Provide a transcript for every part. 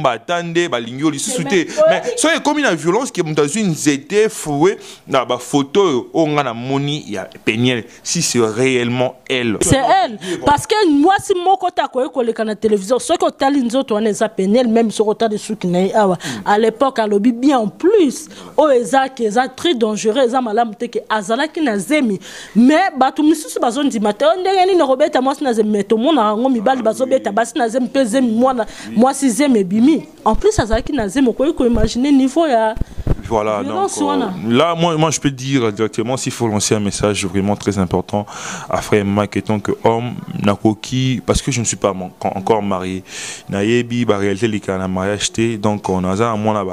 Batande, balingio, les sous-soutés. Mais soyez comme une violence qui est dans une zété fouée dans la photo où on a moni, il y a Peniel. Si c'est réellement elle. C'est elle. Parce que moi, si mon côté à quoi qu'on la télévision, ce que tu as l'inzo, tu as ça Peniel, même sur autant de sous qui à l'époque, à l'objet bien en plus. Oh, Ezak, Ezak très dangereux, Ezak malam te que Azala qui n'a zemi. Mais bah tout le monde se base on dit matin, on est dans Robert, moi c'est n'a zemi, tout le monde a un mi bal, baso bête, bas n'a zemi, peu zemi, moi si zemi bimi. En plus, Azala qui n'a zemi, quoi qu'on imagine niveau ya. Voilà, donc là, moi je peux dire directement s'il faut lancer un message vraiment très important à frère Mike étant que homme, Nakoki, parce que je ne suis pas encore marié. Nayebi, bah réalité les cas mariage té, donc on a ça moi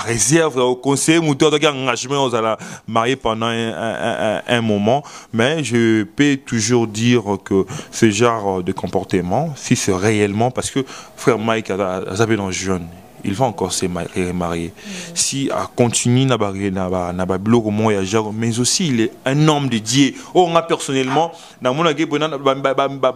réserve au conseil moteur de engagement on a marié pendant un moment, mais je peux toujours dire que ce genre de comportement, si c'est réellement parce que frère Mike a zappé dans le jeune. Il va encore se marier. Si à continuer n'a pas mais aussi il est un homme dédié. Oh, moi personnellement, dans mon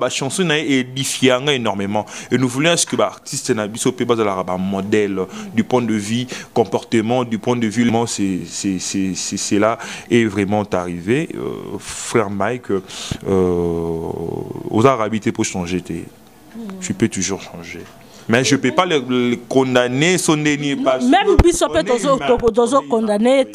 chanson est édifié énormément. Et nous voulons ce que l'artiste n'a pas modèle du point de vue comportement, du point de vue c'est là est vraiment arrivé. Frère Mike, aux Arabes pour changer, tu peux toujours changer. Mais je ne peux pas le condamner, son déni. Même si on peut condamner,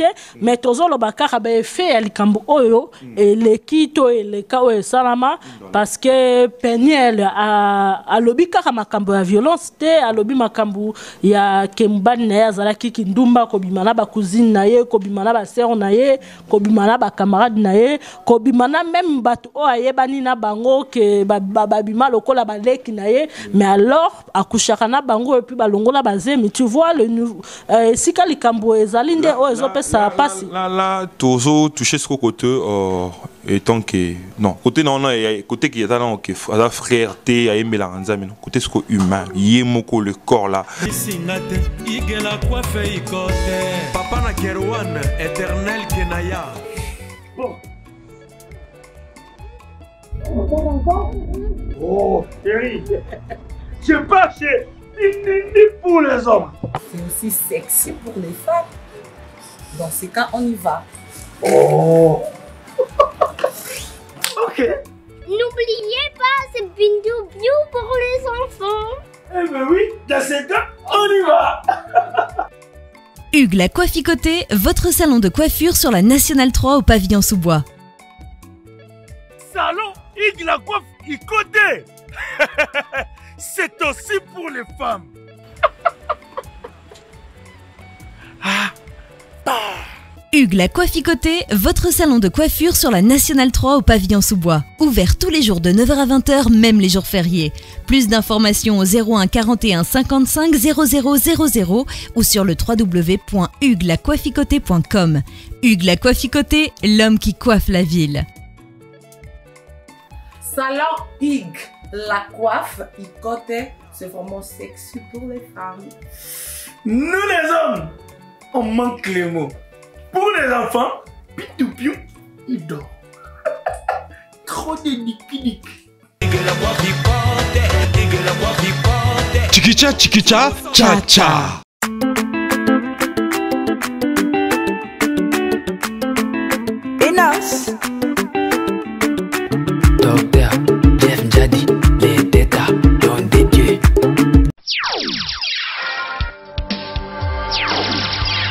mais toujours le bakar a fait le cambo oyo et le kito et le kao et salama parce que Peniel a lobby car makambo ya violence te a lobby makambo ya kemban na zalaki kindumba ko bimana ba cousine na ye ko bimana ba sœur na ye ko bimana ba camarade na ye ko bimana même bato o ayebani na bango ke ba bima lokola ba leki na ye mais alors Chakana bango et puis balongola bazé mais tu vois le nouveau si kalikambo ezalinde o ezope ça passe là tozo toucher ce côté étant que non côté non côté qui est là OK la frèreté ya emelanza mais côté ce humain yemoko le corps là papa na Kerwan éternel Kenaya oh chérie. Je pas chez ni pour les hommes. C'est aussi sexy pour les femmes. Dans ce cas, on y va. Oh. Ok. N'oubliez pas, c'est Bindou Biou pour les enfants. Eh ben oui, dans ce cas, on y va. Hugues la Coifficoté, votre salon de coiffure sur la Nationale 3 au pavillon sous-bois. Salon Hugues la Coifficoté. C'est aussi pour les femmes. Hugues la Coifficoté, votre salon de coiffure sur la Nationale 3 au pavillon sous-bois. Ouvert tous les jours de 9h à 20h, même les jours fériés. Plus d'informations au 01 41 55 0000 ou sur le www.huguelacoifficoté.com. Hugues la Coifficoté, l'homme qui coiffe la ville. Salon Hugues la coiffe, Icoté, c'est vraiment sexy pour les femmes. Nous les hommes, on manque les mots. Pour les enfants, pitou piou, il dort. Trop de nikinik. Chikicha, chikicha, cha cha. Enos. Docteur Jeff Jadi, les détas, don de Dieu.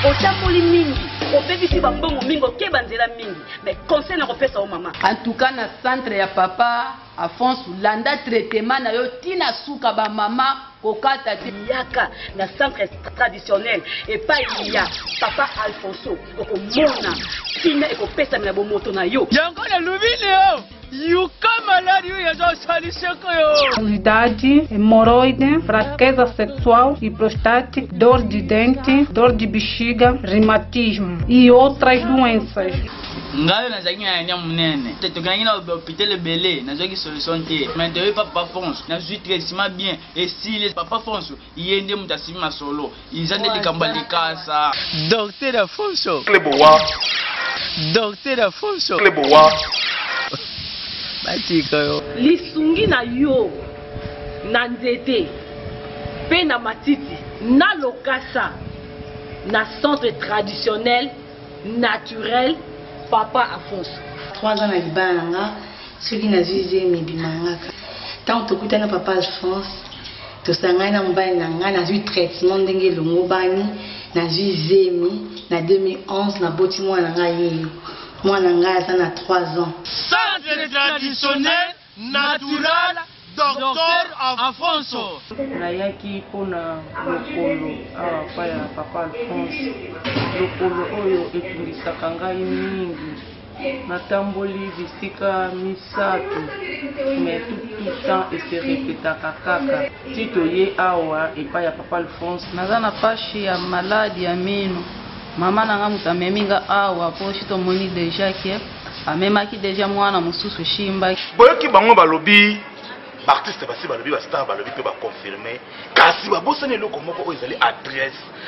Otamboli mingi, obebisi bambongo mingo kebanzela mingi, mais conseil na kopesa o mama. En tout cas na centre ya papa Alphonse landa traitement na yo tina suka ba mama kokata ti yaka na centre traditionnel et pas il y a papa Alfonso okomona tina ekopesa na bomoto na yo. Yango na lubini yo. Yuka malari ya zo solution ko yo. Ansiedade, hemorroide, fraqueza sexual e prostática, dor de dente, dor de bexiga, reumatismo e outras doenças. Ngayo na zaki na nyam munene. Tetokana na hôpital belé, na zaki solution te. Mais de papa France, na zui traitement bien et si les papa France, yende mutasimi masolo. Izande likamba likasa. Docteur Alfonso. Klebowa. Docteur Alfonso. Klebowa. Lisungi na yo na nzete pe na matiti na lokasa na centre traditionnel naturel Papa Alphonse. 3 ans na libala nga soki nazwi mibimangaka tant tokutana Papa Alphonse tosangani na mobali na nga nazwi traitement ndenge elongo bani nazwi zemi na 2011 naboti mwana nga yeyo mwana nga aza na 3 ans. Centre traditionnel naturel Docteur Alphonse. Nayaki mpona lokolo awa ya Papa Alphonse. Lokolo oyo etungisaka ngai mingi. Natamboli bisika misato. Mais tout temps ese repetaka kaka. Tito ye awa epai ya Papa Alphonse. Naza na pashi ya maladi ya mino. Mama nanga mutu ameminga awa po shito moni deja ke amemaki deja mwana mususu shimba. Boyoki bango balobi artiste basi balobi ba star balobi pe ba confirmer kasi ba bosane loko moko oyo ezali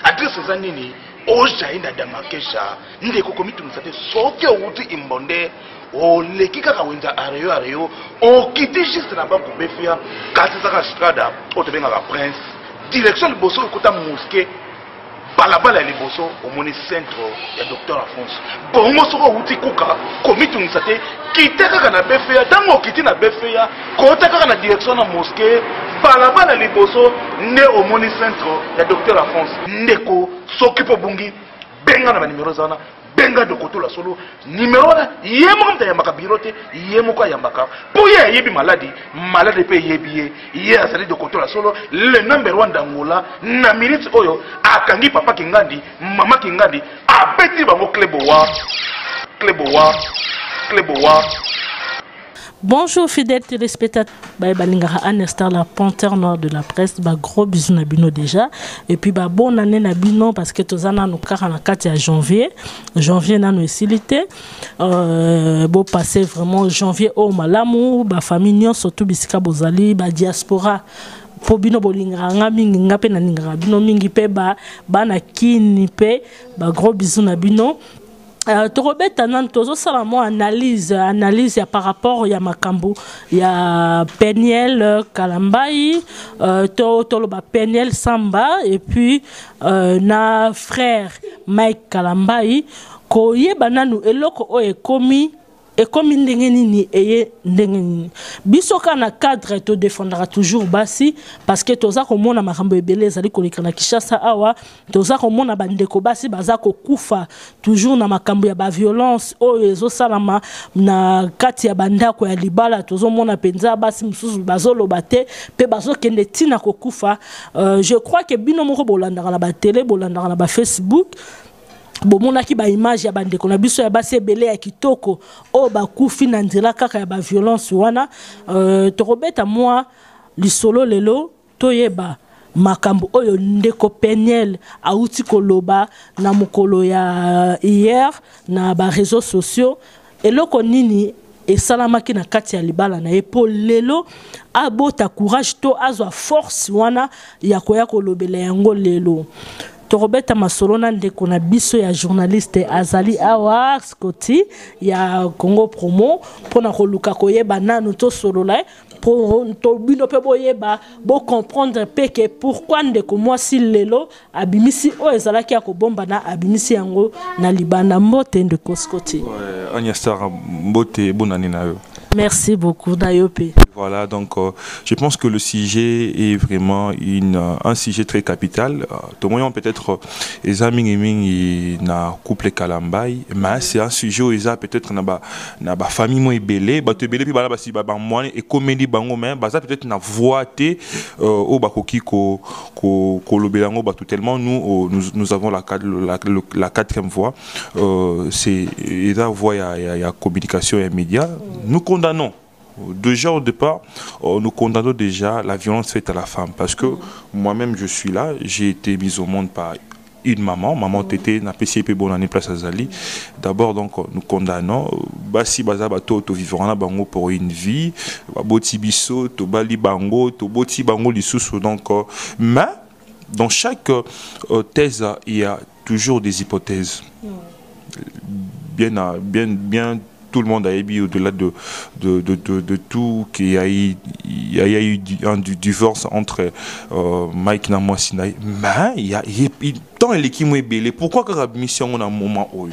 adresse za nini oja ina damakesha ndeko komitu nsate soki outi imbonde oleki kaka wenza areyo okiti juste na ba kubefia kasi saka strada otebenga prince direction liboso okota mosquée balabala liboso omoni centre ya Docteur Alphonse bongo soko outi kuka komitungisa te kite kaka na befeya tango okiti na befeya kota kaka na direction na mosquée balabala liboso nde omoni centre ya Docteur Alphonse ndeko soki po bungi benga na banimero zana benga dokoto la solo numéro na yemo mta yambaka birote yemo kwa yambaka po ye yebi maladi pe yebi ye asali dokoto la solo le number 1 d'Angola na minute oyo akangi papa kingandi mama kingandi apeti bango klebowa. Bonjour fidèles téléspectateurs, balingara Anestar la panthère noire de la presse, gros bisous na bino déjà et puis bonne année na bino parce que tozana no kara na 4 janvier na no esilité beau passer vraiment janvier au malamu famille surtout bisika bozali diaspora po bino bolingara nga mingi nga pe na lingara bino mingi pe bana kini pe gros bisous na bino. Torobeta nan tozo salamo analyse ya par rapport ya makambo ya Peniel Kalambai toloba Peniel Samba et puis na frère Mike Kalambai ko yeba nanu eloko o ekomi ndenge nini eye ndenge nini biso kana cadre to défendra toujours basi parce que toza komona makambo ebele ezali koleka na Kinshasa awa toza komona bandeko basi baza kokufa toujours na makambo ya ba violence oyo ezosalama na kati ya bandako ya libala tozomona penza basi mususu bazoloba te pe bazokende tina kokufa. Je crois que bino moko bolandaka na ba télé bolandaka na ba Facebook bomonaki ba image ya bandeko na biso ya basi ebele ya kitoko o bakufi na nzela kaka ya ba violence wana. Torobeta moi lisolo lelo toyeba makambo oyo ndeko Peniel auti koloba na mokolo ya hier na ba réseaux sociaux eloko nini esalamaki na kati ya libala na epo lelo abota courage to azwa force wana ya koya kolobela yango lelo. Torobeta masolona ndeko na biso ya journaliste azali awa Scotty ya Congo Promo pona koluka koyeba nanu to solola pour to bino pe boyeba bo comprendre peke pourquoi ndeko mwasi lelo abimisi o ezalaki ya kobomba na abimisi yango na libana mbote ndeko Scotty. Agnès mbote bonani na yo. Merci beaucoup Dayope. Voilà, donc je pense que le sujet est vraiment un sujet très capital. Tout le monde peut-être les amis na couple Kalambai, mais c'est un sujet où ils a peut-être na ba famille moi belé, ba te belé puis ba si ba moi et comédie bango mais ba ça peut-être na voité au bakoki ko lobelango ba tout tellement nous avons la 4e voie, c'est la voie il y a communication et médias. Nous condamnons déjà au départ, nous condamnons déjà la violence faite à la femme parce que moi-même je suis là, j'ai été mise au monde par une maman Tété na PCP bonne année place Azali. D'abord donc nous condamnons basi baza bato to vivre na bango pour une vie, boti biso to bali bango to boti bango lisusu donc mais dans chaque thèse il y a toujours des hypothèses bien tout le monde a émis au-delà de tout qu'il y a eu un divorce entre Mike na Mwasi na mais il y a tant l'équipe est belé pourquoi que la mission on a un moment où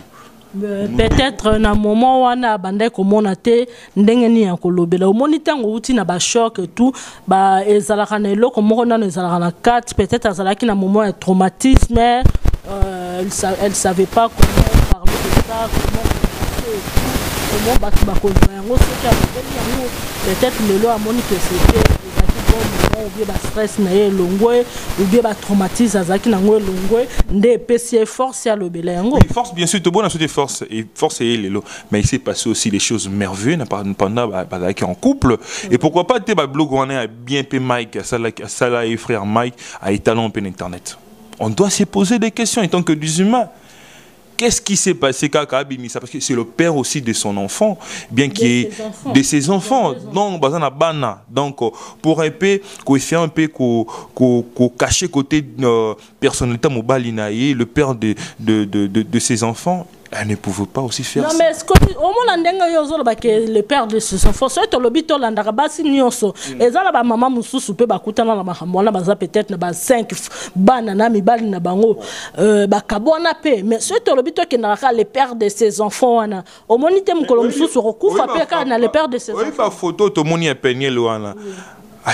peut-être na moment wana bandai komona te ndenge ni ya kolobela omoni tango uti na ba choc et tout ba ezalaka na eloko moko na ezalaka na 4 peut-être azalaki na moment de traumatisme elle savait pas comment parler de ça comment battre ba kozwa yango soki abeli yango peut-être lelo amoni que c'était ou bien ba stress na ye longwe ou bien ba traumatisme azaki na ngwe longwe nde pesi force ya lobela yango force bien sûr tout bon a force et lelo mais il s'est passé aussi des choses merveilleuses pendant qui en couple et pourquoi pas te ba blog on a bien pe Mike ça là et frère Mike a étalon pe internet on doit se poser des questions en tant que des humains. Qu'est-ce qui s'est passé Kaka Abimisa parce que c'est le père aussi de son enfant, bien qu'il est de ses enfants. Donc bazana bana. Donc pour un peu faire un peu cacher côté personnalité mobalinaïe, le père de ses enfants. Elle ne pouvait pas aussi faire ça. Non, mais est-ce que au moins le père de ses enfants, c'est le bito landarabasi nyonso. Et ça la maman mususu pe bakutana na mahamona baza peut-être na 5 banana mibali na bango ba kabona pe mais c'est le bito qui na le père de ses enfants wana. Au moins te mukolo mususu rokufa pe ka na le père de ses enfants. Oui, ba photo to moni epenye wana.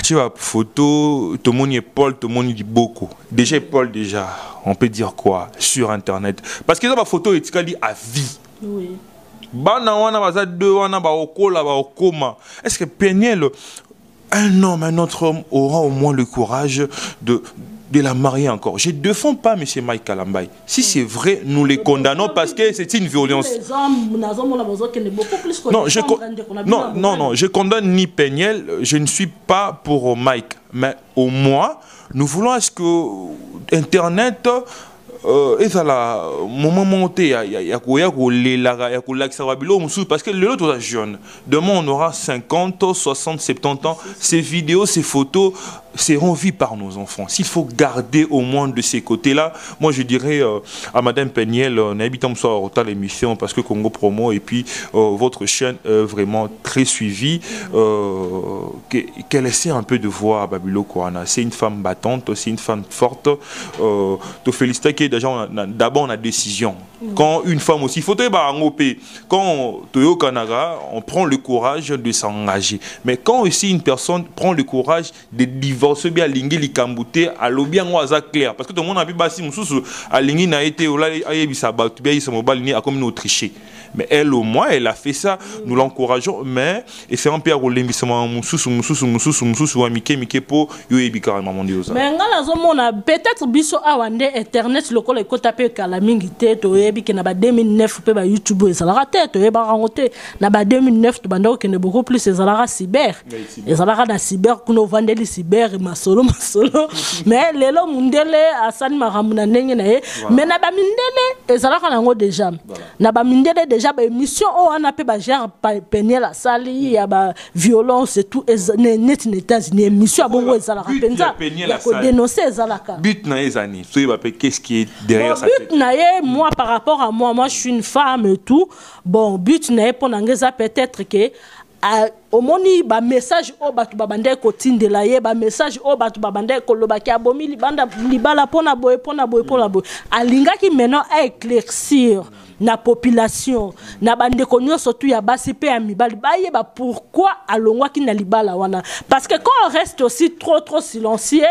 Tu vois, photo, tout le monde est Paul, tout le monde dit beaucoup. Déjà, Paul, on peut dire quoi sur Internet? Parce que la photo est à vie. Oui. Est-ce que Peniel, un homme, un autre homme, aura au moins le courage de la marier encore? Je ne défends pas M. Mike Kalambay. Si c'est vrai, nous les condamnons parce que c'est une violence. Non, je condamne ni Peniel, je ne suis pas pour Mike. Mais au moins, nous voulons est-ce que Internet... et ça là, moment monté, parce que l'autre est jeune. Demain, on aura 50, 60, 70 ans. Ces vidéos, ces photos seront vues par nos enfants. S'il faut garder au moins de ces côtés-là, moi je dirais à Madame Peniel, n'habitons pas au retard l'émission parce que Congo Promo et puis votre chaîne est vraiment très suivie, qu'elle essaie un peu de voir Babilo Kouana. C'est une femme battante, c'est une femme forte. Te féliciter que déjà d'abord on a décision. Quand une femme aussi, il faut quand Toyo Kanaga, on prend le courage de s'engager. Mais quand aussi une personne prend le courage de divorcer bien lingi li kambouté à l'obien oaza clair parce que tout le monde a vu basi mususu à lingi na été ola ayebisa batu bien isa mobile ni a comme nous tricher. Mais elle au moins elle a fait ça, nous l'encourageons mais et c'est un peu au lembisement mususu wa mike po yo yebi carrément mon Dieu ça. Mais ngala zomona peut-être biso awande internet lokolo ekotape kala mingi te to yebi ke na ba 2009 pe ba YouTube ezalaka te to yeba rangote na ba 2009 to bandako ke ne beaucoup plus ezalaka cyber. Ezalaka na cyber kuno vandeli cyber masolo mais lelo mundele asani maramuna ndenge na ye mais na ba mindele ezalaka nango déjà na ba mindele déjà ba émission o ana pe ba gère Peniel sali ya ba violence et tout net États-Unis émission bongo ezalaka penza ya ko dénoncer ezalaka but na ezani so ba pe qu'est-ce qui est derrière ça but na ye moi par rapport à moi je suis une femme et tout bon but na ye pour ngeza peut-être que au moni ba message o batu babande ko tindela ye ba message o batu babande ko lobaki abomi libala pona boy alinga ki maintenant a éclaircir na population na bande ko nyonso tu ya basi pe ya mibali ba yeba pourquoi alongwa ki na libala wana parce que quand on reste aussi trop silencieux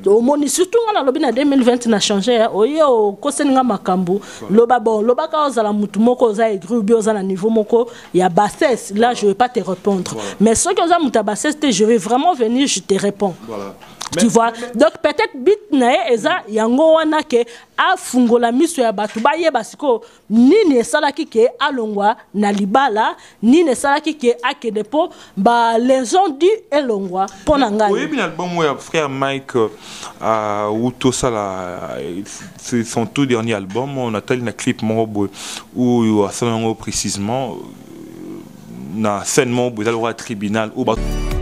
au moni surtout na lobi na 2020 na changer oyo ko senga makambu loba ka ozala mutu moko za egrubi ozala niveau moko ya bassesse là je vais pas te répondre. Mais ce que je vais vraiment venir, je te réponds. Voilà. Tu vois, donc peut-être bitnae eza yango wana ke afungola miso ya batu ba yeba siko nini esalaki ke alongwa na libala nini esalaki ke akedepo ba les ont dit elongwa pona ngai. Oui, bien album ya frère Mike Uto Sala c'est son tout dernier album, on a tel un clip moko où ça précisément na sainement vous allez au tribunal ou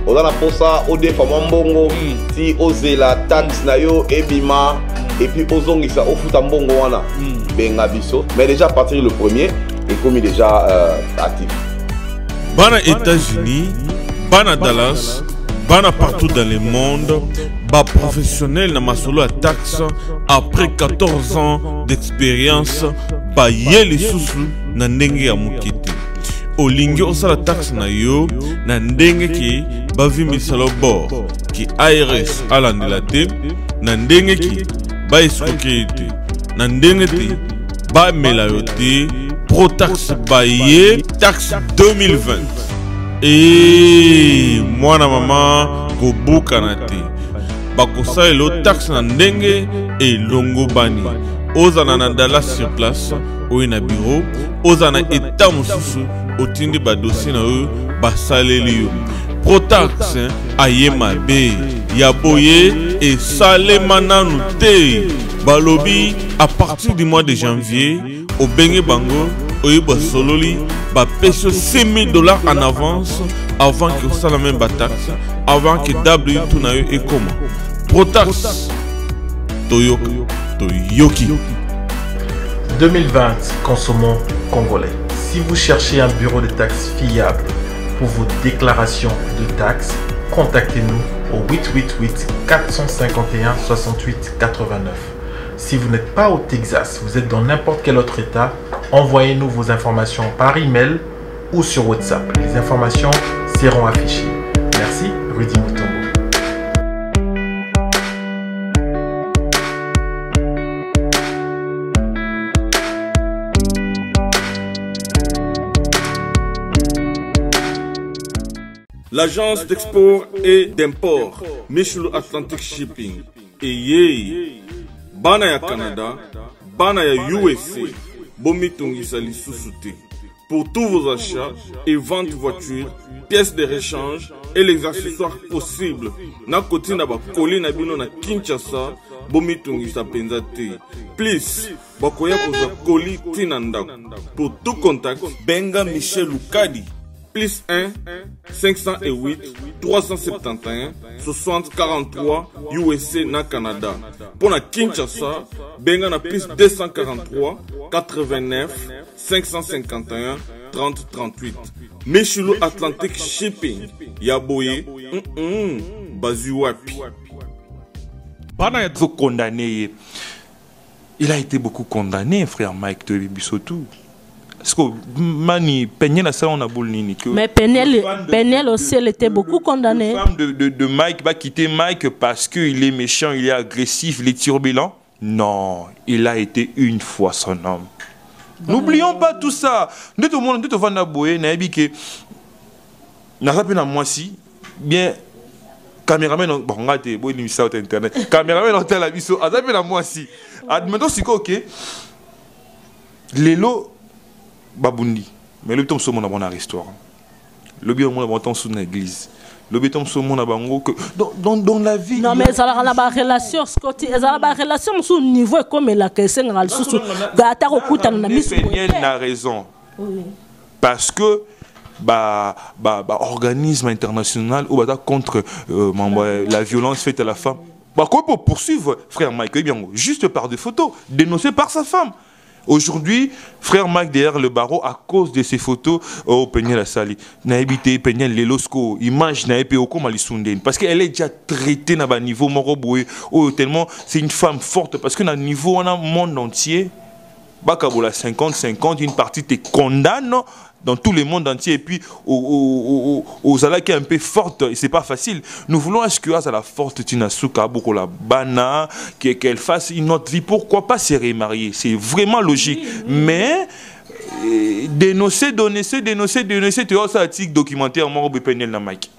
on a pour ça au défend mbongo si ozela taxe na yo ebima et puis ozongisa au futa mbongo wana benga biso mais déjà à partir le premier il commis déjà actif bana États-Unis, bana Dallas, bana partout dans le monde, ba professionnel na masolo à taxe après 14 ans d'expérience, ba yeli susu na ndenge ya mukiti. Olingi osala taxe na yo na ndenge ki ba vimisalo bord ki ARS alandela te, na ndenge ki ba escroquer te, na ndenge te ba mela yo te. Protax baye taxe 2020. Et moi na maman ko bukanate. Bakosa elo taxe na ndenge et longo bani. Ozana na Dallas sur place, ou na bureau, ozana état mususu, otindi ba dossier na eux, ba saleli yo. Protax ayema be, yaboye et salé mananu te. Balobi à partir du mois de janvier, au Bengue Bango, au Iba Sololi, ba pêche $6,000 en avance avant que ça la même taxe, avant que W Tunayo et comment. Protax Toyoki. 2020, consommons congolais. Si vous cherchez un bureau de taxes fiable pour vos déclarations de taxes, contactez-nous au 888 451 68 89. Si vous n'êtes pas au Texas, vous êtes dans n'importe quel autre état, envoyez-nous vos informations par email ou sur WhatsApp. Les informations seront affichées. Merci, Rudy Mutombo. L'agence d'export et d'import, Michelo Atlantic Shipping. Et yé, bana ya Canada, bana ya USA, bomitongisa lisusu. Pour tous vos achats et ventes de voitures, pièces de rechange et les accessoires possibles, na koti na ba koli na bino na Kinshasa, bomitongisa penza te. Please, bakoya koza koli tinandako. Pour tout contact, benga Michel Lukadi. Plus 1 508 371 60 43 USA na Canada. Pour la Kinshasa, benga na plus 243 89 551 30 38. Michelo Atlantic Shipping. Yaboye, Bazuapi. Bana ya condamné. Il a été beaucoup condamné, frère Mike Tobibisotou. Est-ce que Mani Penel mais Penel aussi, elle était beaucoup condamnée. La femme de Mike va quitter Mike parce qu'il est méchant, il est agressif, il est turbulent. Non, il a été une fois son homme. N'oublions pas tout ça. De tout le monde, de tout le monde, n'a pas moi si bien. Caméraman, bon, on a été bon, il sur internet. Caméraman, on a été à la moi si. Admettons si quoi, ok. Lélo. Babundi, mais le temps sur mon abonnement restaurant. Le bien mon abonnement sur l'église. Le béton sur mon abonnement que dans la vie. Non mais ça a la relation Scotty, ça a la relation sur niveau comme la question dans le sous. Gata okuta na miss. Daniel a raison. Parce que organisme international ou contre la violence faite à la femme. Quoi pour poursuivre frère Mike bien juste par des photos dénoncées par sa femme. Aujourd'hui, frère Mike derrière le barreau à cause de ces photos au Penel Sali. Naibité Penel Lelosco, image naibé au Komalisundene parce qu'elle est déjà traitée dans un niveau moroboué. Oh tellement c'est une femme forte parce que dans le niveau on a monde entier. Bakabola 50-50, une partie te condamne dans tout le monde entier et puis aux ala qui est un peu forte et c'est pas facile. Nous voulons est-ce que à la forte Tinasuka beaucoup la bana qu'elle fasse une autre vie. Pourquoi pas se remarier? C'est vraiment logique. Mais dénoncer, tu as ça article documentaire moi au Penel na Mike.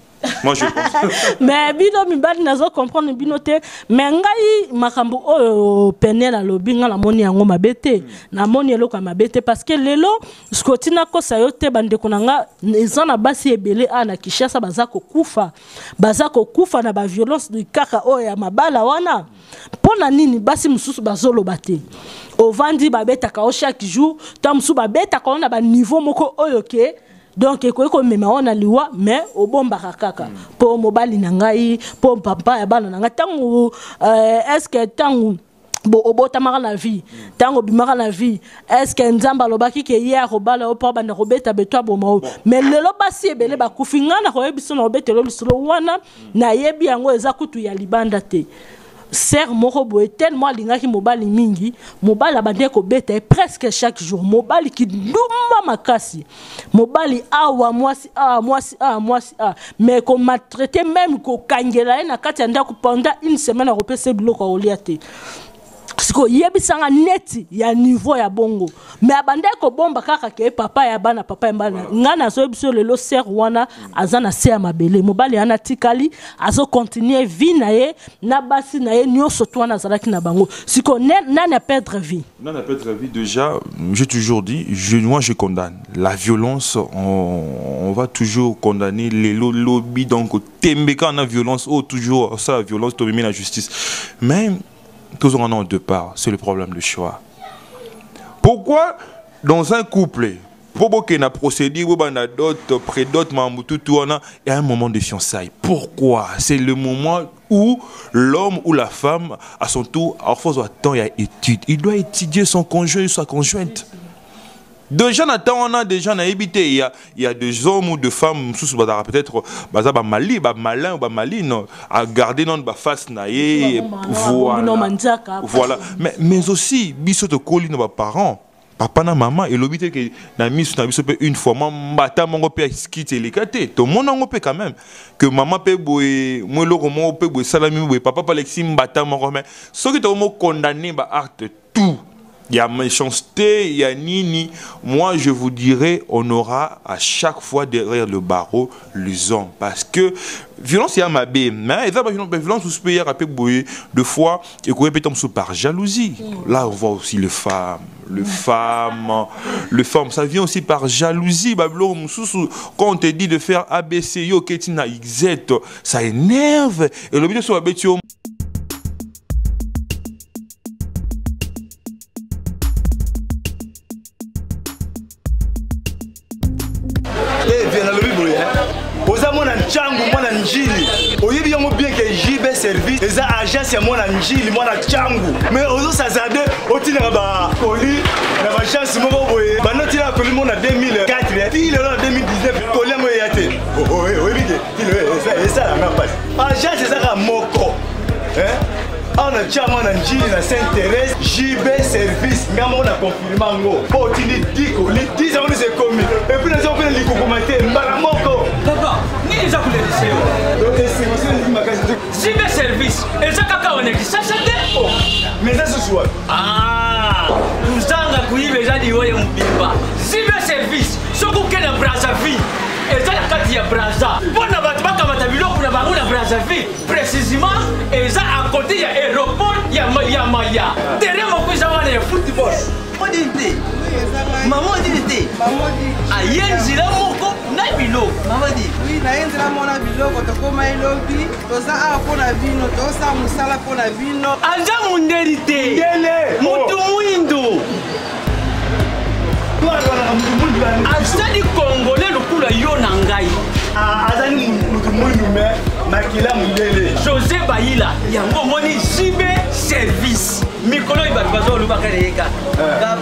Moi je pense. Mais bino mibali nazo comprendre binote mais ngai makambo o Penel a lobinga la moni yango mabete na moni eloko mabete parce que lelo skotina ko sayote bande konanga ezana basi ebele ana Kishasa bazako kufa na ba violence du kaka o ya mabala wana pona nini basi mususu bazolo bate o vandi babeta ka o chaque jour tam musu babeta ka ona ba niveau moko oyoke. Donc eko mema ona liwa mais obomba kaka po mobali na ngai po papa ya bana na ngai tangu est-ce que tangu Bon, au bout de la vie, tango bimara la vie, est-ce que nzamba lobaki ke hier robala au port bana robeta betwa bomao, mais le lobasi ebele ba kufinga na royebiso na robeta lo lisolo wana na yebi yango eza kutu ya libanda te. Ser moko boye tellement lingaki mobali mingi, mobali abandé ko beta presque chaque jour, mobali ki ndumba makasi. Mobali awa mwasi mais ko maltraité même ko kangela na kati anda ko pendant une semaine a repese biloko oliate. Siko yebisanga neti ya niveau ya bongo mais abande ko bomba kaka ke papa ya bana ngana so biso lelo ser wana azana se ya mabele mobali ana tikali azo continuer vie na ye na basi na ye nyonso to wana zalaki na bango siko nana a perdre vie déjà j'ai toujours dit moi je condamne la violence on va toujours condamner les lobbies donc tembeka na violence toujours ça violence to la justice mais tous en ont deux parts, c'est le problème de choix. Pourquoi dans un couple, pour qu'il y ait un procédé, il y a d'autres, près d'autres, il y a un moment de fiançailles. Pourquoi? C'est le moment où l'homme ou la femme, à son tour, à force de temps, il y a étude. Il doit étudier son conjoint ou sa conjointe. Déjà, on a déjà évité. Il y a des hommes ou des femmes, peut-être, Mali, malin ou malin, à garder notre face naïe. Voilà. Mais aussi, biso de colis nos parents. Papa na maman et l'obité que na mis une fois mbata mongo pe skitte les katé to monango pe quand même que maman pe boy moi le roman pe boy salami boy papa pa lexi mbata mongo mais ce qui to mo condamné ba acte tout. Il y a méchanceté, il y a nini. Moi, je vous dirais, on aura à chaque fois derrière le barreau les hommes. Parce que violence, il y a ma bé. Mais violence, vous pouvez y avoir deux fois, et qu'on répète par jalousie. Là, on voit aussi les femmes. Les femmes, ça vient aussi par jalousie. Quand on te dit de faire ABC, yo, Ketina, XZ, ça énerve. Et le but de ce ABC, mwana njili oyebi yango bien que JB service eza agence ya mwana njili mwana changu mais ozo sazade otinaka ba koli na ba chance moko boye banoti la koli mona 2004 ti lelo na 2019 koli yango yate oyebi ke ti lelo eza la na passe agence eza moko on a déjà mon njili na Sainte-Thérèse JB service ngamo na confirmer ngo po tini diko li 10 ans c'est commis et puis les gens viennent li kokomate mbala moko papa ni les akule deseo donc c'est aussi magasin JB service et ça kaka on est ça oh mais ça ce soir uzanga kuibe jadi woye mbimba JB service soko kena Brazzaville et ça la kati ya Brazza bona batu bakamata biloko na bango na Brazzaville précisément et ça à côté ya aéroport ya Maya derrière mon cousin wana ya football odinte maman odinte ayenzi la moko na biloko maman dit oui na yenzi la mona biloko to koma elobi to za a pona vino to sa musala pona vino anja munderite ngele mutu mwindo azali congolais lokula yo na ngai azali mutu mwindu me makila mundele José Bayila yango moni JB service mikolo ibatu bazo lubaka leka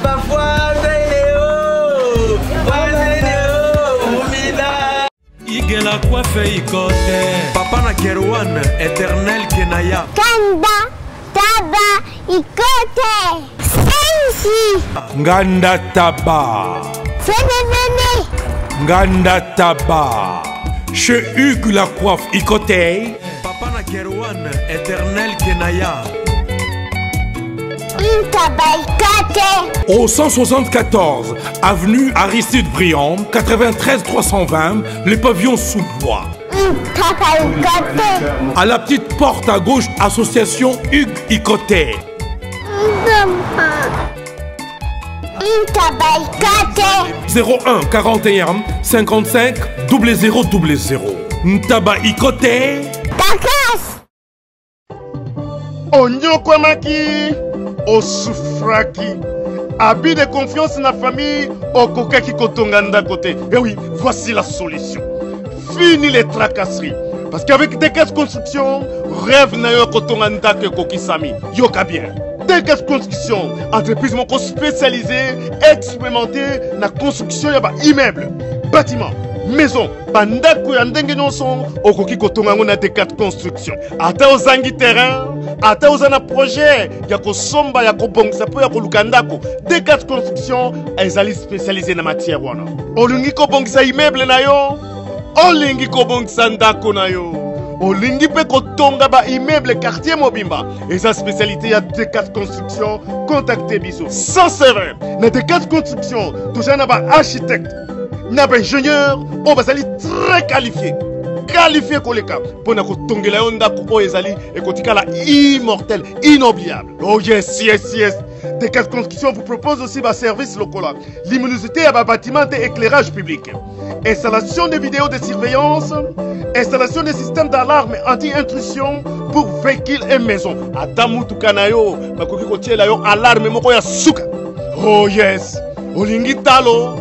papa Fwandeo mumida igela coiffe ikote papa na Kerwan éternel Kenaya Kanda taba ikote sensi Nganda taba Fenenene Nganda taba chez Hugues la coiffe Ikote papa na Kerwan éternel Kenaya au 174 avenue Aristide Briand 93 320 les pavillons sous bois à la petite porte à gauche association Hugues Ikote 01 41 55 0000 Ntaba Ikote Takas Onyokwamaki Osufraki Abus de confiance dans la famille Okokaki Kotonganda côté. Et oui, voici la solution. Fini les tracasseries. Parce qu'avec des caisses construction, rêve na yo Kotonganda que Kokisami. Yoka bien. Decas Construction, entreprise moko spécialisée, expérimentée dans la construction de immeubles, bâtiments, maisons, bandako ya ndenge nyonso okoki kotonga ngo na Decas Construction. Ata ozangi terrain, ata ozana projet ya kosomba ya kobongisa po ya koluka ndako, Decas Construction ezali spécialisée na matière wana. Olingi kobongisa immeuble na yo, olingi kobongisa ndako na yo. Olingi pe kotonga ba immeuble quartier Mobimba. Et sa spécialité ya Decas Construction, contactez biso. Sans serveur, na Decas Construction, toujours na ba architecte, na ba ingénieur, on va aller très qualifié. Qualifié koleka pour na kotongela yo ndako o ezali et kotikala immortel, inoubliable. Oh yes, yes, yes. Decas Construction vous propose aussi un service local, luminosité à bâtiment et éclairage public, installation de vidéos de surveillance, installation de systèmes d'alarme anti-intrusion pour véhicules et maisons. Adamu tukanayo, bakoki kotiela yo alarme moko ya suka. Oh yes, olingi talo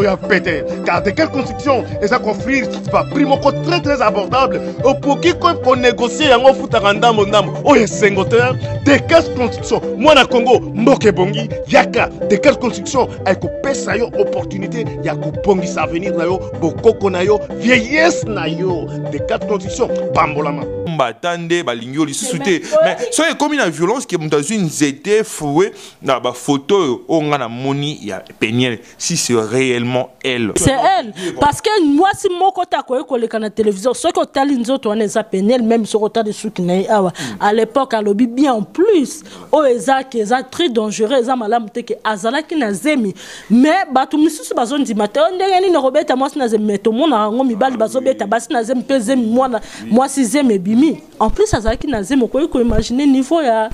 ya pété. Car Decas Construction est à offrir par prix moko très abordable. Au poki ko négocier yango futaka ndambo. Oh yes, sengoteur. Decas Construction, moi na Congo, mboke bongi, yaka Decas Construction ay ko pesa yo opportunité ya ko bongi sa avenir na yo, bokoko na yo, vieillesse na yo. Decas Construction bambolama. Batande balingyo lisusuté. Mais soyez comme une violence qui est dans une zété fouée na ba photo on a moni ya Peniel si c'est réellement elle. C'est elle parce que moi si mon côté ko ko le kana télévision ce que tali nzoto on eza Peniel même sur côté de soukina awa à l'époque à lobi bien en plus o eza qui eza très dangereux eza malamu te que azala ki na zemi mais batu misusu bazondi mate ndenge ni robeta moi na zemi to mona ngo mibali bazobeta basi na zemi pe zemi moi si zemi bimi en plus azala ki na zemi ko imaginer niveau ya.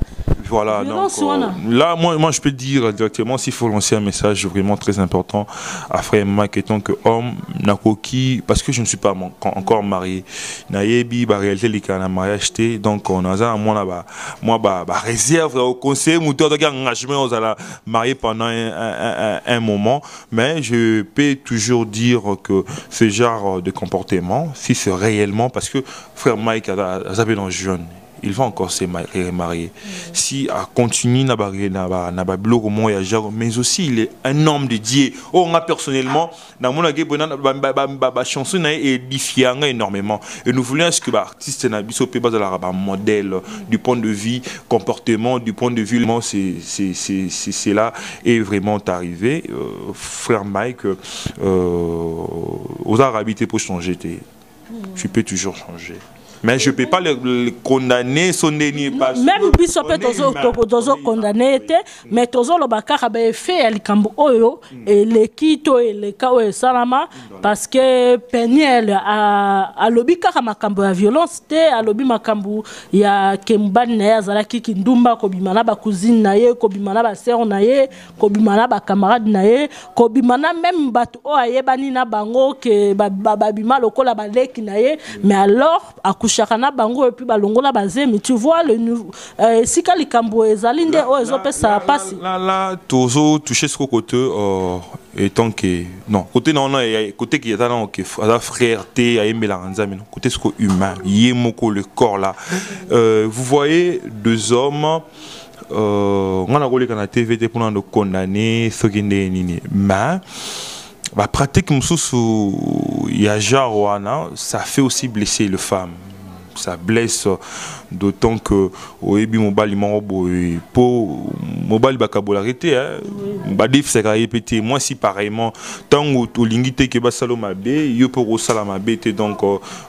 Voilà, donc là, moi je peux dire directement, s'il faut lancer un message vraiment très important à frère Mike étant que homme, Nakoki, parce que je ne suis pas encore marié, Nayebi, réalité, les cas mariage, donc on a moi, réserve au conseil, moteur de engagement, on a marié pendant un moment, mais je peux toujours dire que ce genre de comportement, si c'est réellement, parce que frère Mike a dans jeune. Il va encore se marier. Si à continuer mais aussi il est un homme de Dieu. Oh, moi personnellement, dans mon chanson est édifié énormément. Et nous voulons ce que l'artiste un modèle du point de vue comportement, du point de vue c'est là est vraiment arrivé. Frère Mike, aux habité pour changer. Tu peux toujours changer. Mais je ne peux pas le condamner, son déni pas. Même si on condamné, mais tozo le bakar a fait le cambo oyo et le kito et le kao et salama parce que Peniel a lobby car makambo ya violence te a lobby makambo ya kemban na ya zalaki kindumba ko bimana ba cousine na ye ko bimana ba sœur na ye ko bimana ba camarade na ye ko bimana même batu o ayebani na bango ke ba bima lokola ba leki na ye mais alors Chakana bango et puis balongola bazé mais tu vois le nouveau si kalikambo ezalinde o ezope ça passe là tozo toucher ce côté étant que non côté non côté qui est là que la frèreté à aimer la mais non côté ce humain yemoko le corps là vous voyez deux hommes on a regardé la TV pour nous condamner ce qui n'est ni mais la pratique ça fait aussi blesser les femmes. Ça blesse d'autant que au ebi mobile pour mobile bakabolarité badif c'est répété moi si pareillement tant au lingité que basalo mabe yo pour osala mabe donc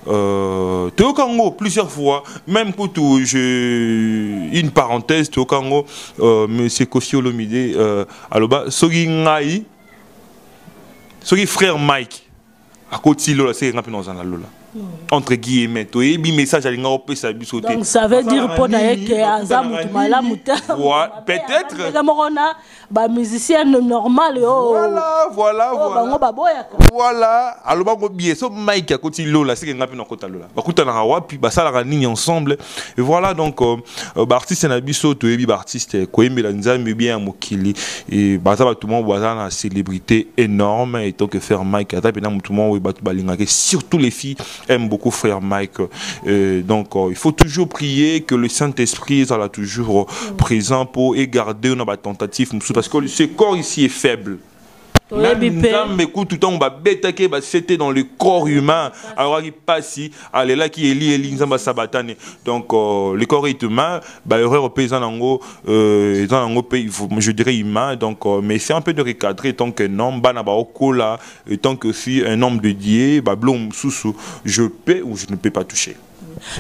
te Congo plusieurs fois même pour tout une parenthèse te Congo monsieur Kofi Olomide aloba soki ngai soki frère Mike à côté là c'est rapide dans un lola entre guillemets to ebi message à linga opé ça biso donc ça veut dire pour naïe que azamu tumala muta peut-être ba musicien normal voilà alors ba go bien so Mike à côté lola c'est nga pina kota lola ba kuta na wa puis ba sala ga nini ensemble et voilà donc ba artiste na biso to ebi ba artiste ko emela nzambe bien mokili et ba ça ba tout le monde ba na célébrité énorme et donc faire Mike ata pena tout le monde ba linga surtout les filles aime beaucoup frère Mike. Donc, il faut toujours prier que le Saint-Esprit soit toujours présent pour garder une tentative. Parce que ce corps ici est faible. Mais écoute, tout le temps, on va bêter que c'était dans le corps humain. Alors, il passe ici, allez là qui est lié, sabatane. Donc, le corps est humain, l'erreur paysan en je dirais humain. Donc, mais c'est un peu de recadrer tant qu'un homme, tant que si un homme dédié, je peux ou je ne peux pas toucher.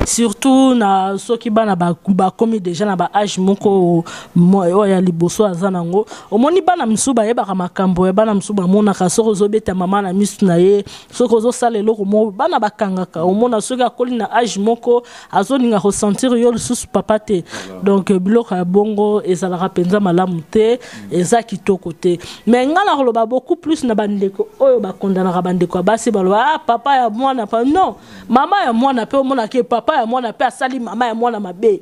Surtout na soki bana ba komi déjà na ba âge moko ya liboso azanango omoni bana msuba ye baka makambo ya bana msuba mona ka soko zobeta mama na misu na ye soko zo sala eloko mo bana bakangaka omona soki akoli na âge moko azoninga ressentir yo lisusu papa te donc biloko ya bongo ezalaka penza malamu te eza kitoko te mais ngala koloba beaucoup plus na bandeko oyo bakondanaka bandeko basi baloba papa ya mwana pa non mama ya mwana pe omona ke papa ya mwana pe asali mama ya mwana mabe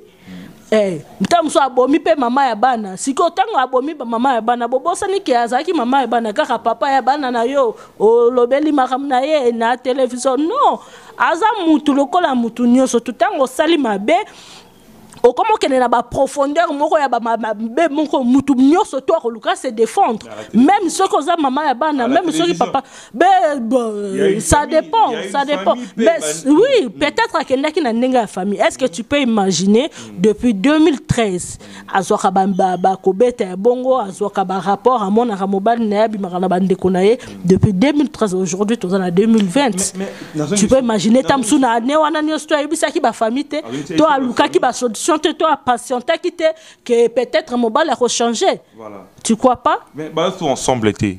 ntamso abomi pe mama ya bana siko tango abomi ba mama ya bana bobosani ke azaki mama ya bana kaka papa ya bana na yo olobeli makam na ye na television non aza mutu lokola mutu nyonso tutango sali mabe o comment qu'elle n'a pas profondeur moko ya ba mabe moko mutu nyonso to akoluka se défendre même ce que za mama ya bana même ce que papa ça dépend mais oui peut-être que ndaki na ndenga ya famille est-ce que tu peux imaginer depuis 2013 azoka ba kobeta bongo azoka ba rapport à mon aramobal na bi makana bandeko na ye depuis 2013 aujourd'hui to na 2020 tu peux imaginer tamsuna ne wana nyonso to yebisa ki ba famille te to aluka ki ba toi patienter quitter que peut-être mon bal a rechangé. Voilà. Tu crois pas? Mais tout ensemble était.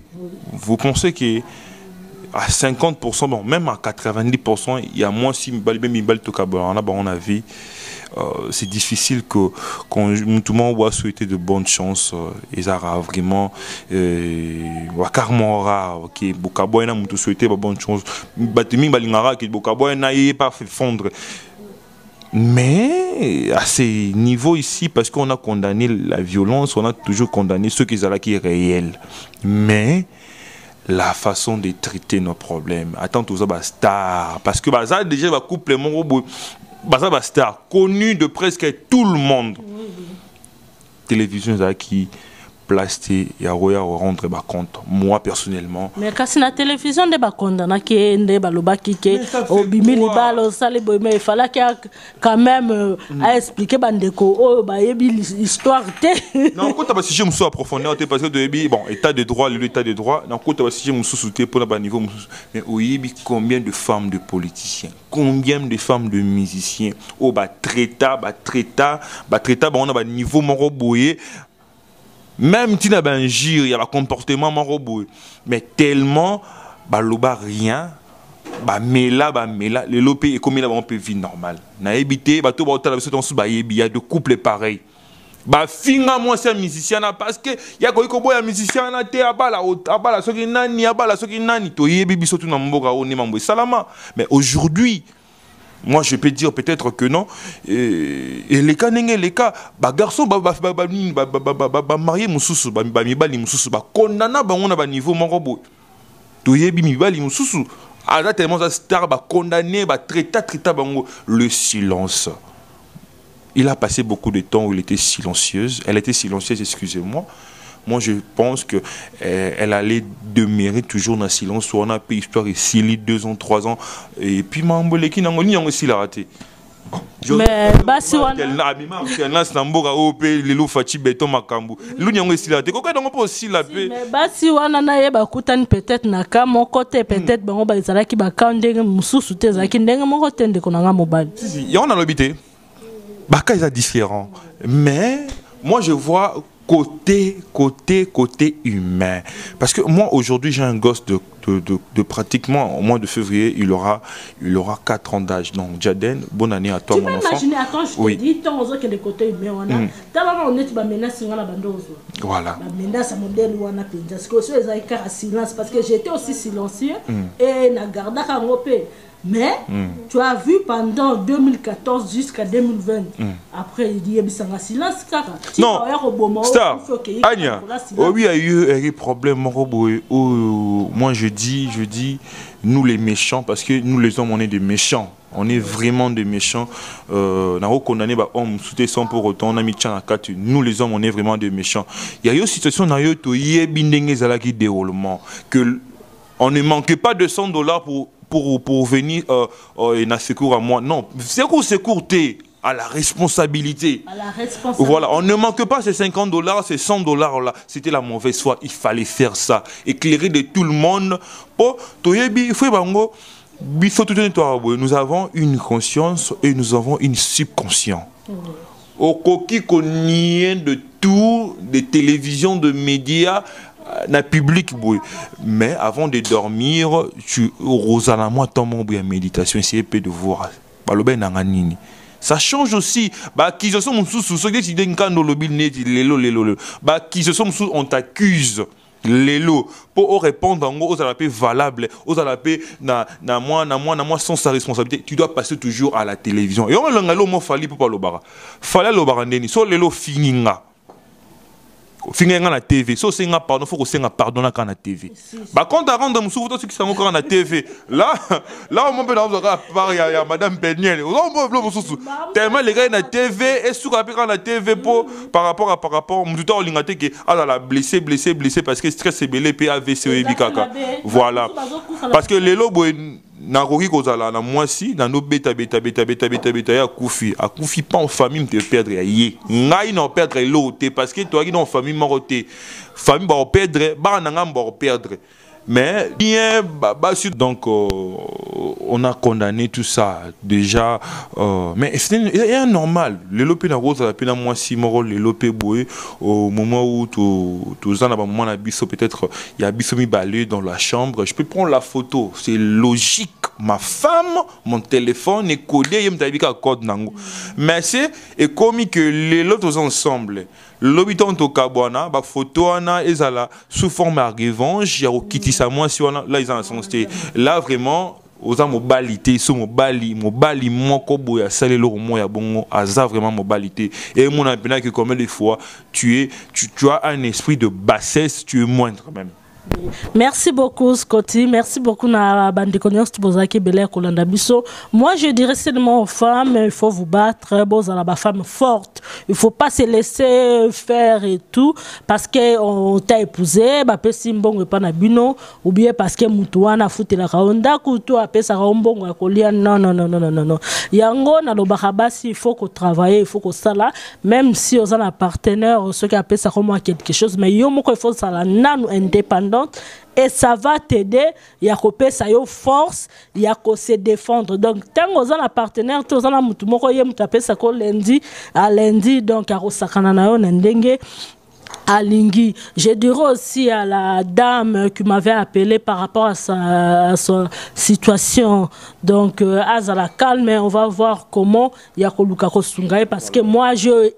Vous pensez que à 50%, bon, même à 90%, il y a moins si mibal to kabon là on a vu c'est difficile que quand tout le monde va souhaiter de bonnes chances et ça vraiment carrément rare qui bokabo na mutu souhaiter de bonnes chances batimi balingara qui bokabo na y pas fait fondre. Mais à ces niveaux ici, parce qu'on a condamné la violence, on a toujours condamné ce qui est réel. Mais la façon de traiter nos problèmes, attends tout ça, star, parce que ça déjà va couper mon robot, ça star, connu de presque tout le monde. Télévision qui plasté et à rendre compte moi personnellement mais quand c'est la télévision de bakondana qui est baloba qui au bimili balo sale boy mais il fallait quand même à expliquer bandeko oh ba yebi histoire te non quand tu si je me suis approfondi parce que de bon état de droit l'état de droit non quand tu si je me suis sauté pour le niveau mais au yebi combien de femmes de politiciens combien de femmes de musiciens oh ba traita on a ba niveau mon boyé. Même si tu as un gire, il y a un comportement robot. Mais tellement, loba rien, mais là, les lopés et comme il a un peu vie normale. Na évité, il y a de couples pareils. Finga moi c'est musicien parce que il y a un musicien na te abala soki nani to yebi biso tu na mboka on mambo salama. Mais aujourd'hui moi, je peux dire peut-être que non. Et les cas, garçons, mariés, moussous, mibali, moussous, condamna, on a un niveau, mon robot. Tu y es mibali, moussous. Ah, là, tellement ça star, condamné, traita, le silence. Il a passé beaucoup de temps où il était silencieuse. Elle était silencieuse, excusez-moi. Moi, je pense qu'elle allait demeurer toujours dans le silence. Soit on a payé histoire ici, 2 ans, 3 ans. Et puis, Mambolé qui n'a aussi la raté. Mais, basi wana. Mais, basi wana na ye bakutani peut-être na ka mon côté, peut-être bango ba izalaki ba kandenge mususu te zaki ndenge moko tende konanga mobali. Il y en a l'habité. Baka is différent. Mais, moi, je vois côté humain. Parce que moi, aujourd'hui, j'ai un gosse de pratiquement, au mois de février, il aura 4 ans d'âge. Donc, Jaden, bonne année à toi, mon enfant. Tu peux imaginer, attends, je te dis, tant aux autres que le côté humain, on est menace, voilà. Menace à modèle ou on a parce que aussi, les a silence, parce que j'étais aussi silencieux et na garda kangopé. Mais tu as vu pendant 2014 jusqu'à 2020. Après, il dit silence. Non, Star, Anya, oui, il y a eu un problème. Moi, je dis, nous les méchants, parce que nous les hommes, on est des méchants. On est vraiment des méchants. On a condamné homme sans pour autant. On a mis nous les hommes, on est vraiment des méchants. Il y a une situation dans déroulement que on ne manque pas de $100 pour venir na secours à moi. Non, secours à la responsabilité. Voilà, on ne manque pas ces $50, ces $100 là. C'était la mauvaise foi. Il fallait faire ça, éclairer de tout le monde. Nous avons une conscience et nous avons une subconscience. Au coquille de tout, des télévisions, de médias, na public. Mais avant de dormir, tu Rosalement moi ton mon méditation, essayer de voir. Ça change aussi. Qui se sont sous qui se sont sous on t'accuse. Lélo pour répondre aux appels valables, aux appels na moi sans sa responsabilité, tu dois passer toujours à la télévision. Et on l'a mo fali pour pas le bara. Fallait le bara ndeni. So lélo fininga. Fininga na TV. So senga pardon, faut que senga pardon na kana TV. Quand tu rentres dans souffle, tu qui sont encore na TV. Là on peut dans il y a madame Peniel. Tellement les gars na TV et sur la TV par rapport mon tuteur lingate que la blessé parce que stress c'est belé AVC et bikaka. Voilà. Parce que les lobos na roki kozala na mwasi na no beta ya kufi pas en famille te perdre ye ngai na perdre l'autre parce que toi qui dans famille moroté famille ba perdre ba na ngam ba perdre mais bien donc on a condamné tout ça déjà mais c'est normal les lopé na rose la pena moi si moro les lopé boé au moment où tous en moment na biso peut-être il y a biso mi balé dans la chambre je peux prendre la photo c'est logique ma femme mon téléphone est codé yem tabika code nango mais c'est et comme que les autres ensemble l'habitant au Kabwana, la photo est sous forme de revanche, il y a Kitty Samoa, là ils ont sens. Là vraiment, aux mobalité, sur mobali, mon kobo ya salé le romo ya bongo, aza vraiment mobalité. Et mon appel que combien de fois tu as un esprit de bassesse, tu es moindre même. Merci beaucoup Scotty, merci beaucoup na bande connaissance tubozaki belé kolanda biso. Moi je dirais seulement aux femmes, il faut vous battre, boza la femme forte. Il faut pas se laisser faire et tout parce que on t'a épousé, ba pesi mbongo pa na bino ou bien parce que mutu wana futela kaonda kutu apesa ka mbongo akolia non. Yango na lobaka basi il faut qu'on travaille, il faut qu'on sala même si on a un partenaire ceux qui apesa comme quelque chose mais yo moko il faut sala nanu indépendant. Et ça va t'aider, il y a que ça yo force, il y a que se défendre. Donc tant que vous avez un partenaire, tous en a mutu moko yem taper ça ko lundi à lundi donc à sakana na yo ndenge Alingui. Je dirais aussi à la dame qui m'avait appelé par rapport à sa situation. Donc, Azala calme, on va voir comment il y a Koluka Kosungaï parce que moi, j'ai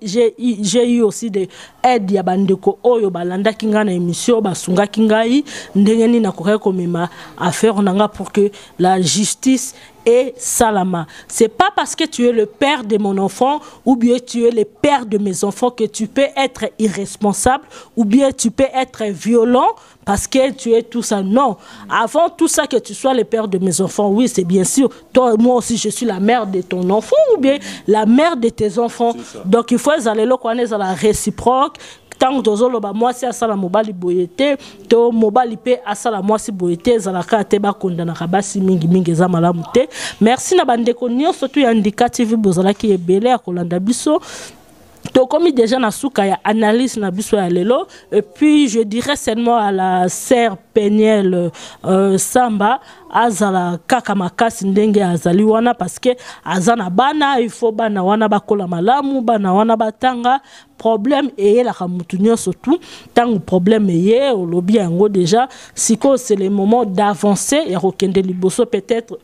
eu aussi des aides. Il y a Bandeko Oyo, Balanda Kingana émission, Basunga Kingaï, Ndengeni Nakore Komima affaire pour que la justice et Salama. C'est pas parce que tu es le père de mon enfant ou bien tu es le père de mes enfants que tu peux être irresponsable ou bien tu peux être violent parce que tu es tout ça. Non. Avant tout ça que tu sois le père de mes enfants, oui, c'est bien sûr. Toi, moi aussi, je suis la mère de ton enfant ou bien la mère de tes enfants. Donc, il faut aller là qu'on est à la réciproque. Tant que moi si asala mobali boyete to mobali pe asala moi si boyete zalaka te ba kondana kabasi mingi za malamu te. Merci na bandeko nyonso tu ya indicative bozala ki ebele akolanda biso. To comme déjà na suka ya analyse na biso ya lelo et puis je dirais seulement à la sœur Peniel Samba azala kaka makasi ndenge azali wana parce que azana bana il faut bana wana bakola malamu bana wana batanga problème et la kamutunyo surtout tant problème est au lobby yango déjà siko c'est le moment d'avancer et rekende liboso peut-être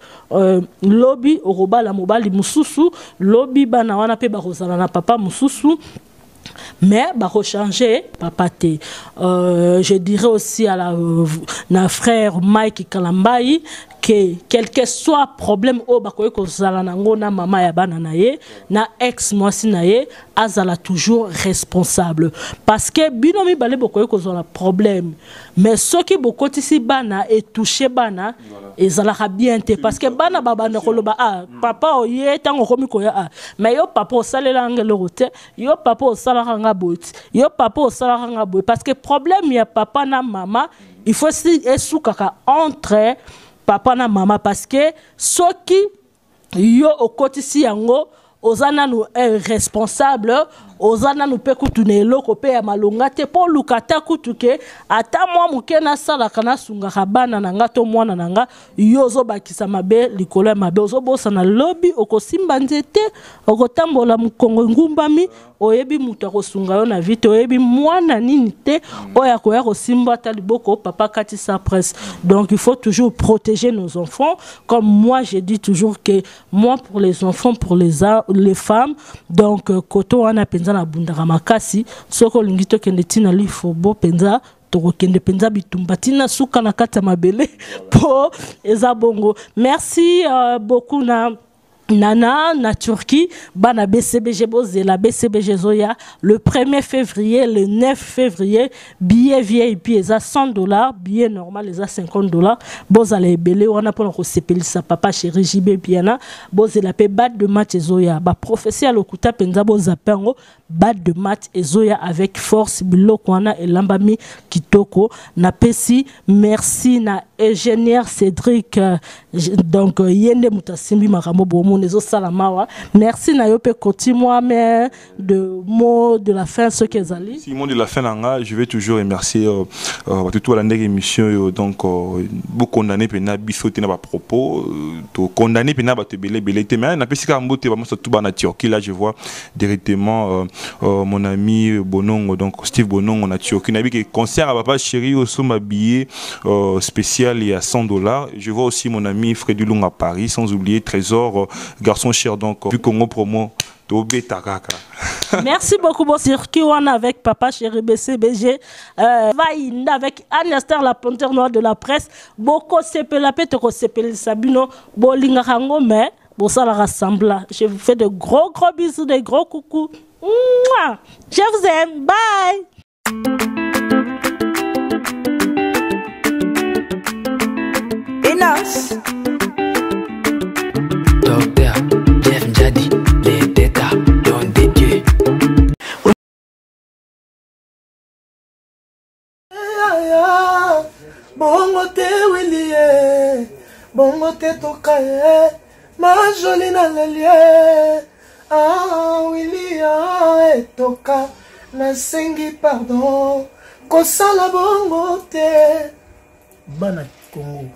lobby oroba la mobali mususu lobby bana wana pe bakozala na papa mususu mais bah changer papa té je dirais aussi à la frère Mike Kalambai que quel que soit problème au bakoye ko zala nango na mama ya bana na ye na ex mwasi na ye azala toujours responsable parce que binomi balé bokoye ko zala problème mais ceux qui bokoti si bana et touché bana ezala bien te parce que bana baba na koloba papa oye tango komi ko ya mais yo papa osalela ngelo route yo papa osala nga boti yo papa osala nga boy parce que problème ya papa na mama il faut si esukaka entre papa na mama parce que ceux qui yo okotisi yango ozana nous responsable ozana nous pe kutune eloko pe ya malonga te po lukata kutuke ata mwa muke na sala kana sunga kabana nanga to mwana nanga yozo bakisa mabe likolo ya mabe ozo bosa na lobby okosimba nzete okotambola mukongo ngumbami oyebi mutu akosunga yo na vite oyebi mwana nini te oya koya kosimba ta liboko papa kati sa presse. Donc il faut toujours protéger nos enfants comme moi je dis toujours que moi pour les enfants pour les femmes donc koto wana penza na bundaka makasi soko lingito kende tina lifo bo penza toko kende penza bitumba tina suka na kata mabele po eza bongo. Merci beaucoup Nana na Turquie bana BCBG boze la BCBG Zoya le 1er février le 9 février billet VIP eza $100 billet normal eza $50 boza la ebele wana pona ko sepelisa papa chéri JB Piana boze la pe bat de match Zoya ba professeur lokuta penza boza pengo bat de match Zoya avec force biloko wana elambami kitoko na pesi. Merci na ingénieur Cédric donc yende mutasimbi makambo bomo nezo salamawa. Merci na yope koti moi mais de mots de la fin ce qu'ils allaient. Si mot de la fin nanga je vais toujours remercier tout la ndenge émission donc beaucoup condamné pena bisoté na ba propos to condamné pena ba te belé mais na pesika mbote ba tout ba na Turquie là je vois directement mon ami Bonongo donc Steve Bonongo na Turquie na bi que concert à papa chéri au somma billet spécial et à $100. Je vois aussi mon ami Freddy Long à Paris, sans oublier Trésor, garçon cher donc, vu Congo promo, Tobé Takaka. Merci beaucoup, bon circuit on avec papa chéri BCBG, Vaïnda avec Anne-Esther la panthère noire de la presse, Boko Sepe la pète, Boko Sepe Sabino, Bolinga Rango, mais bon ça la rassemble. Je vous fais de gros bisous, de gros coucou. Mouah. Je vous aime, bye. Docteur Jeff Jadi, les détas dont des dieux. Bongo te Willie, bongo te tokaye, ma jolie na lelie. Willie toka, na sengi pardon, kosala bongo te. Bana Congo.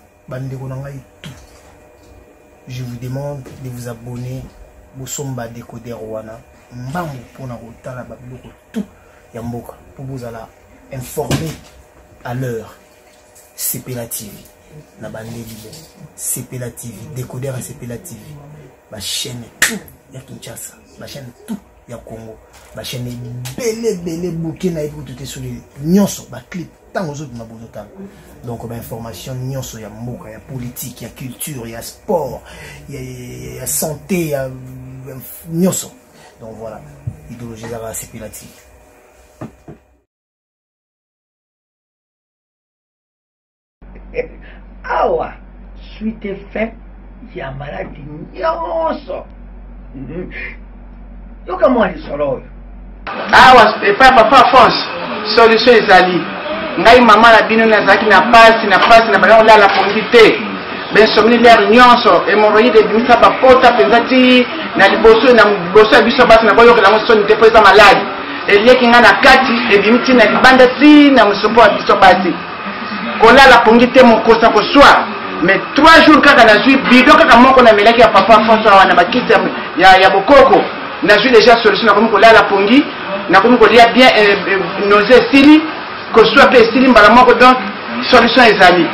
Je vous demande de vous abonner au Somba Décoder Rwanda. Mbambo pour na rotala babiloko tout yamboka pour vous aller informer à l'heure. CP la TV na bande libre. CP la TV Décoder et CP la TV. Ma chaîne tout ya Kinshasa, ma chaîne tout ya Congo, ma chaîne belé bouquet na tout est sur les nyonso ba clip tant aux autres mabonotala. Donc bah, information nyonso ya mboka, ya politique, ya culture, ya sport, ya santé, ya nyonso. Donc voilà, idéologie là c'est pilatique. Awa, suite effet, ya maladie nyonso. Yoka moi les solo. Awa, c'est pas papa France. Solution ezali. Ngai mama na bino nazaki na pasi na bana la pondité ben somni l'air nyonso hémorroïde de bimisa ba pota penzati na liboso biso basi na boyo kala mosoni te pesa malade elieki nga na kati e bimiti na libanda ti na musopo biso basi kola la pondité mon kosa ko soir mais 3 jours kaka na zui bido kaka moko na melaki ya papa François wana bakiti ya bokoko na zui déjà solution na komi kola la pongi na komi kolia bien nausée sili que soit pesili mbala moko donc solution ezali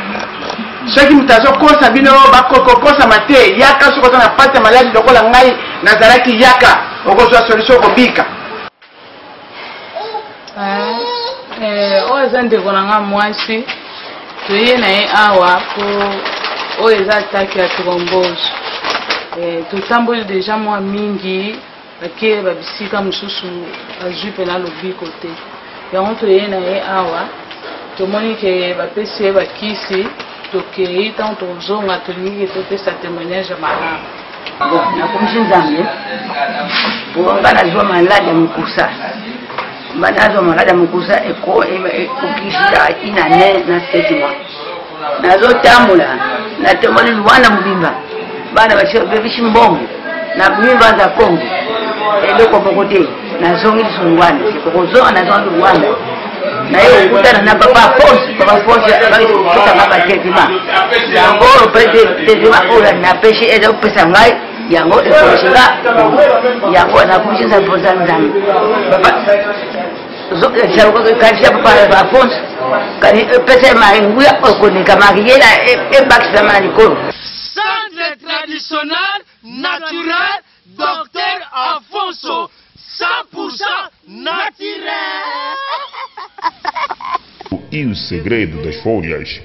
ceux qui mutazo kosa bino bakoko kosa mate yaka soko na pate maladi lokola ngai nazalaki yaka okozwa solution kobika oyo eza ndeko na nga mwasi toye na ye awa po oyo eza atake ya thrombose. Totamboli deja mwa mingi ake babisika mosusu azwi mpena lobiko te. Yango toye na ye awa tomoni ke bapesi ye bakisi tokei ntango tozonga tolingi ke topesa témoignage ya malamu. Bon, nakomisi nzambe nga nazwa maladi ya mokusa nazwa maladi ya mokusa ekokisisa ina ne na setima nazotambola natomoli lwanda mobimba bana bebisi mbongo na mimba za kongo eloko moko te nazongi liso lwanda sekokozonga nazongi lwanda naye okutana na papa force bakitokanga batetema yango tetema oyo napesi eza kopesa ngai yango ekosinga yango nakumisinza mpoza nzambe kalisia papa bafonse kani epesa maringuya okoneka makiyena ebakisama na likolo. Centre traditionnel naturel Dr Alfonso 100% naturel. E o segredo das folhas